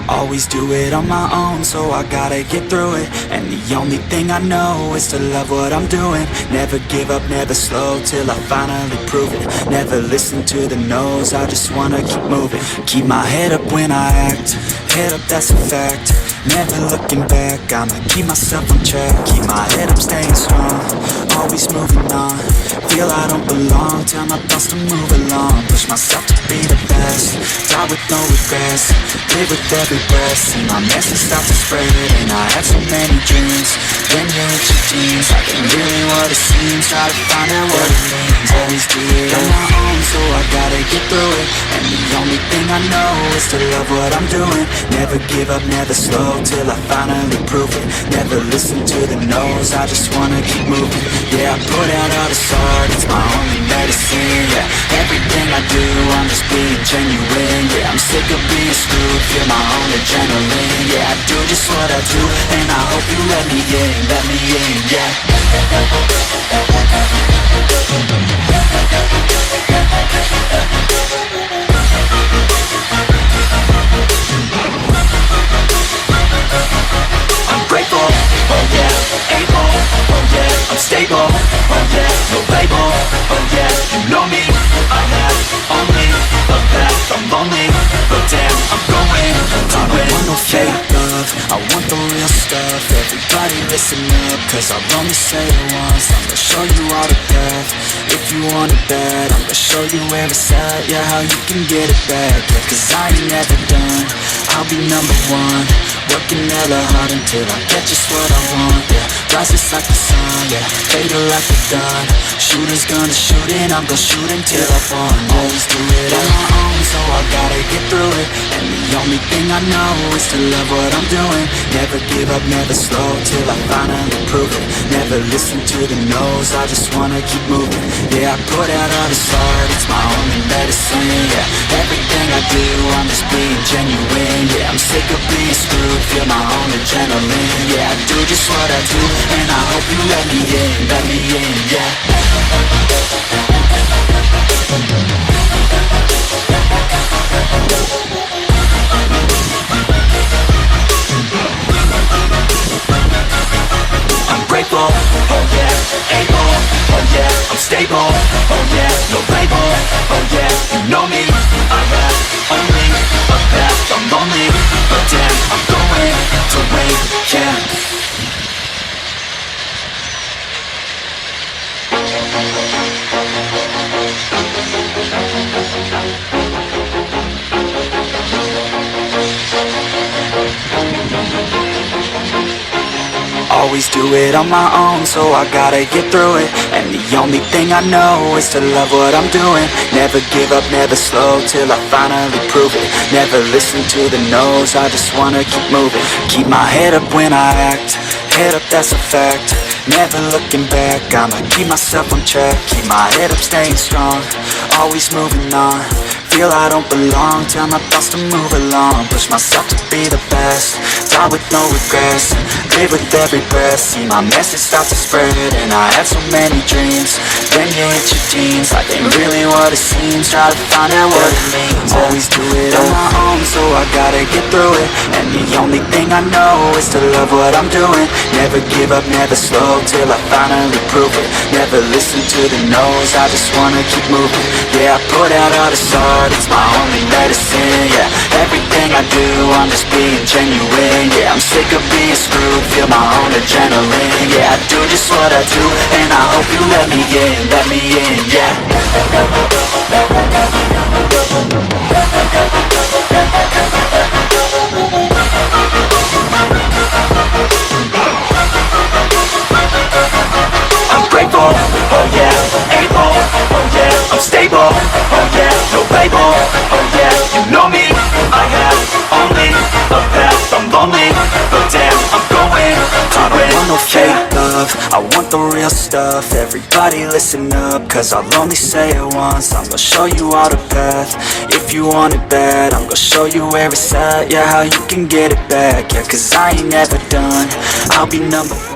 Always do it on my own, so I gotta get through it. And the only thing I know is to love what I'm doing. Never give up, never slow, till I finally prove it. Never listen to the no's, I just wanna keep moving. Keep my head up when I act, head up, that's a fact. Never looking back, I'ma keep myself on track. Keep my head up, staying strong, always moving on. Feel I don't belong, tell my thoughts to move along. Push myself to be the best, die with no regrets. Live with every breath, see my message start to spread. And I had so many dreams, when you're with your teens, life ain't really what it seems. Try to find out what it means, always do it on my own, so I gotta get through it. And the only thing I know is to love what I'm doing. Never give up, never slow, till I finally prove it. Never listen to the no's, I just wanna keep moving. Yeah, I put out all this art, it's my only medicine. Yeah, everything I do, I'm just being genuine. Yeah, I'm sick of being screwed, feel my own adrenaline. Yeah, I do just what I do, and I hope you let me in, yeah. I'm grateful, oh yeah, able, oh yeah, I'm stable, oh yeah, no label, oh yeah, you know me, I have only a path, I'm lonely, but damn, I'm going to win. I don't want no fake love, I want the real stuff. Everybody listen up, cause I'll only say it once. I'm gonna show you all the path, if you want it bad. I'm gonna show you where it's at, yeah, how you can get it back. Yeah, cause I ain't never done, I'll be number one. Working hella hard until I get just what I want, yeah. Rises like the sun, yeah, fatal like the gun. Shooter's gonna shoot and I'm gonna shoot until I fall. Always do it on my own, so I gotta get through it. And the only thing I know is to love what I'm doing. Never give up, never slow, till I finally prove it. Never listen to the no's, I just wanna keep moving. Yeah, I put out all this art, it's my only medicine. Yeah, everything I do, I'm just being genuine. Yeah, I'm sick of being screwed, feel my own adrenaline. Yeah, I do just what I do, and I hope you let me in, yeah. I'm grateful, oh yeah, able, oh yeah, I'm stable, oh yeah, no label, oh yeah, you know me, I have only a path, I'm lonely, but damn, I'm going to win, yeah. Always do it on my own, so I gotta get through it. And the only thing I know is to love what I'm doing. Never give up, never slow, till I finally prove it. Never listen to the no's, I just wanna keep moving. Keep my head up when I act, head up, that's a fact. Never looking back, I'ma keep myself on track. Keep my head up, staying strong, always moving on. Feel I don't belong, tell my thoughts to move along. Push myself to be the best, die with no regrets. Live with every breath, see my message start to spread. And I had so many dreams, when you hit your teens, life ain't really what it seems. Try to find out what it means, always do it on my own, so I gotta get through it. And the only thing I know is to love what I'm doing. Never give up, never slow, till I finally prove it. Never listen to the no's, I just wanna keep moving. Yeah, I put out all this art, it's my only medicine. Yeah, everything I do, I'm just being genuine. Yeah, I'm sick of being screwed, feel my own adrenaline. Yeah, I do just what I do, and I hope you let me in, yeah. I'm grateful, oh yeah, able, oh yeah, I'm stable, oh yeah, no label, oh yeah, you know me, I have only a path, I'm lonely, but damn, I'm going to win. I don't want no fake love, I want the real stuff. Everybody listen up, cause I'll only say it once. I'm gonna show you all the path, if if you want it bad. I'm gonna show you where it's at, yeah, how you can get it back. Yeah, cause I ain't never done, I'll be number